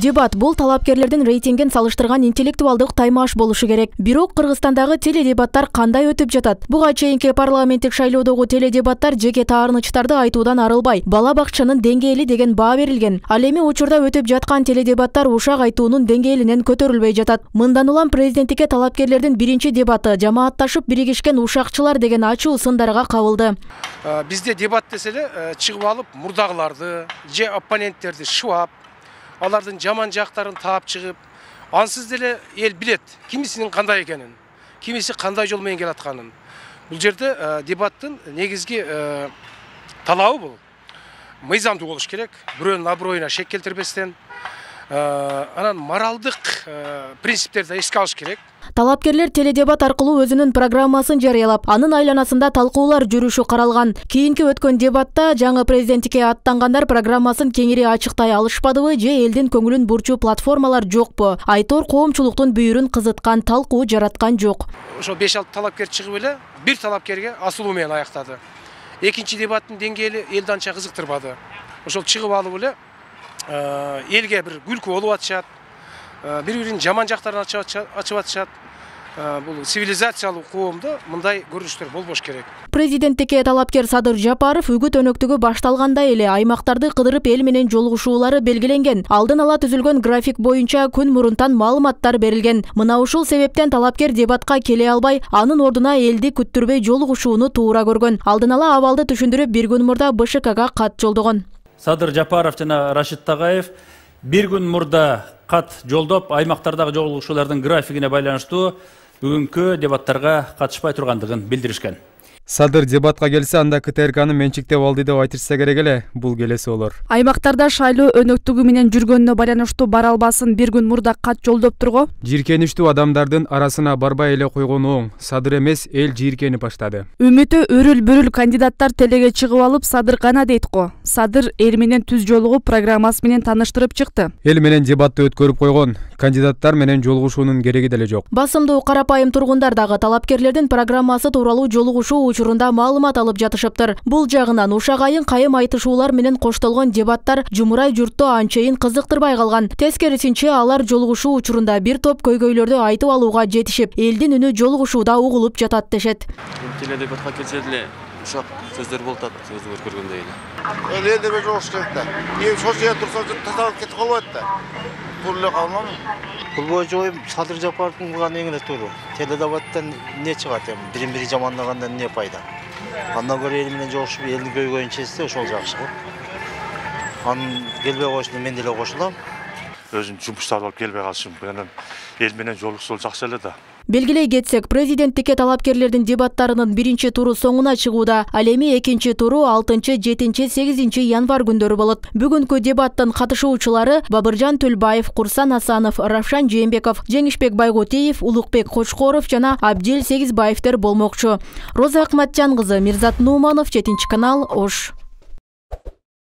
Дебат бул талапкерлердин рейтингин салыштырган интеллектуалдык таймаш болушу керек. Бирок Кыргызстандагы теледебаттар кандай өтүп жатат? Буга чейинки парламенттик шайлоодогу теледебаттар жеке таарынычтарды айтуудан арылбай, бала бакчанын деңгээли деген баа берилген. Ал эми учурда өтүп жаткан теледебаттар ушак айтуунун деңгээлинен көтөрүлбөй жатат. Мындан улам президенттикке талапкерлердин биринчи дебаты жамаатташып биригишкен ушакчылар деген ачуу сындарга кабылды. Бизде дебат деселе чыгып алып мурдагыларды, же оппоненттерди шыбап, алардын жаман жактарын таап чыгып, ансыз деле эл билет кимисинин кандай экенин, кимиси кандай жол менен келатканын. Бул жерде дебаттын негизги талабы бул мыйзамдуу болуш керек, бирөөнүн аброюна шек келтирбестен, анан моралдык принциптерди эске алыш керек. Талапкерлер теледебат аркылуу өзүнүн программасын жарыялап, анын айланасында талкуулар жүрүшү каралган. Кийинки өткөн дебатта жаңы президенттикке аттангандар программасын кеңири ачыктай алышпадыбы же элдин көңүлүн бурчу платформалар жокпу? Айтор коомчулуктун бүйүрүн кызыткан, талкуу жараткан жок. Ошо 5-6 талапкер чыгып эле бир талапкерге асылуу менен аяктады. Экинчи дебаттын деңгээли элди анча кызыктырбады. Ошол чыгып алып эле элге бир күлкү болуп атышат, бири-биринин жаман жактарын ачып атышат. Бул цивилизациялуу коомдо мындай көрүнүштөр болбош керек. Президенттикке талапкер Садыр Жапаров үгүт өнөктүгү башталгандай эле аймактарды кыдырып эл менен жолугушуулары белгиленген. Алдын ала түзүлгөн график боюнча күн мурунтан маалыматтар берилген. Мына ушул себептен талапкер дебатка келе албай, анын ордуна элди күттүрбөй жолугушууну туура көргөн. Алдын ала абалды түшүндүрүп бир күн мурда БШКга кат жолдогон. Садыр Жапаров жана Рашид Тагаев бир күн мурда кат жолдоп, аймактардагы жолугушуулардын графигине байланыштуу бүгүнкү дебаттарга катышпай тургандыгын билдиришкен. Садыр дебатка келсе, анда КТРКны менчиктеп алды деп айтышса керек эле, бул келеси болор. Аймактарда шайлоо өнөктүгү менен жүргөнүнө байланыштуу бара албасын бир күн мурда кат жолдоп турго. Жийиркеничтүү адамдардын арасына барбай эле койгону оң. Садыр эмес, эл жийиркенип баштады. Үмүтү өрүл-бөрүл кандидаттар телеге чыгып алып, Садыр гана дейт го. Садыр эл менен түз жолугуп, программасы менен тааныштырып чыкты. Эл менен дебатты өткөрүп койгон, кандидаттар менен жолугушуунун кереги деле жок. Басымдуу карапайым тургундар дагы талапкерлердин программасы тууралуу жолугушуу учурунда маалымат алып жатышыптыр. Бул жагынан ушак айын кайым айтышуулар менен коштолгон дебаттар жумурай журтту анчейин кызыктырбай калган. Тескерисинче, алар жолугушуу учурунда бир топ көйгөйлөрдү айтып алууга жетишип, элдин үнү жолугушууда угулуп жатат дешет. Теледебатка келсе деле ушак сөздөр болуп атат, өзүңүз көргөндөй эле. Элде бе жолугуш керек да. Эми шошуя турса таталып кетип калбайт да. Бул эле калмам. Бул боюнча оюм Садыр Жапаровдун кылган эң эле туура. Теледебаттан не чыгат эми? Бирин-бири жамандагандан не пайда? Андан көрө эл менен жолугушуп, элдин көйгөйүн чечсе, ошол жакшы го. Анын келбей коюшуна мен деле кошулам. Өзүн жумуштарды алып келбей калышым менен эл менен жолугушуу жакшы эле да. Белгилей кетсек, президенттикке талапкерлердин дебаттарынын биринчи туру соңуна чыгууда, ал эми экинчи туру 6, 7, 8 январь күндөрү болот. Бүгүнкү дебаттын катышуучулары Бабыржан Төлбаев, Курсан Асанов, Равшан Жээнбеков, Жеңишбек Байгутиев, Улукбек Кочкоров жана Абдил Сегизбаевдер болмокчу. Роза Акматжан кызы, Мирзат Нууманов, 7 канал, Ош.